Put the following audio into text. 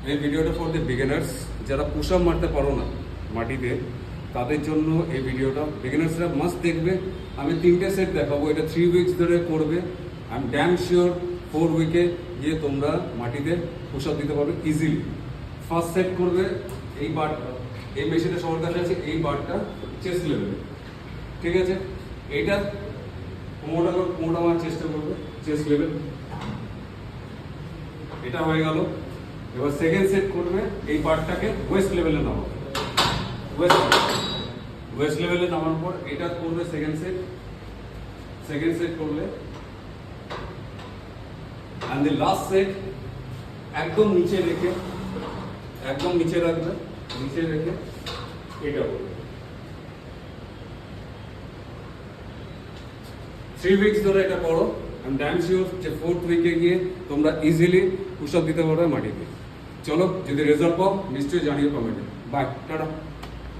এই ভিডিওটা for the beginners, যারা পুশ আপ মারতে পারো না মাটিতে, তাদের জন্য এই ভিডিওটা। বিগিনার্সরা মাস্ট দেখবে। আমি 3টে সেট দেখাবো, এটা 3 উইকস ধরে করবে। আই এম ড্যাম শিওর 4 উইকে গিয়ে তোমরা মাটিতে পুশ আপ দিতে পারবে ইজিলি। ফার্স্ট সেট করবে এই বারটা, এই মেশিনটা সবার কাছে আছে, এই বারটা চেস্ট লেভেলে, ঠিক আছে? এইটা কোমরটা মারার চেষ্টা করবে চেস্ট লেভেল, এটা হয়ে গেল। এবার সেকেন্ড সেট করবে এই পার্টটাকে ওয়েস্ট লেভেলে নামাবো, ওয়েস্ট লেভেলে নামার পর এটা করবে সেকেন্ড সেট করলে, অ্যান্ড দি লাস্ট সেট একদম নিচে রেখে, একদম নিচে রাখবে, নিচে রেখে এটা করবে। 3 উইকস ধরে এটা করো। আই এম ড্যাম শিওর যে 4th উইকে গিয়ে তোমরা ইজিলি পুশ আপ দিতে পারবে মাটিতে। চলো, যদি রেজাল্ট পাও নিশ্চয়ই জানিও কমেন্টে। Bye, tata.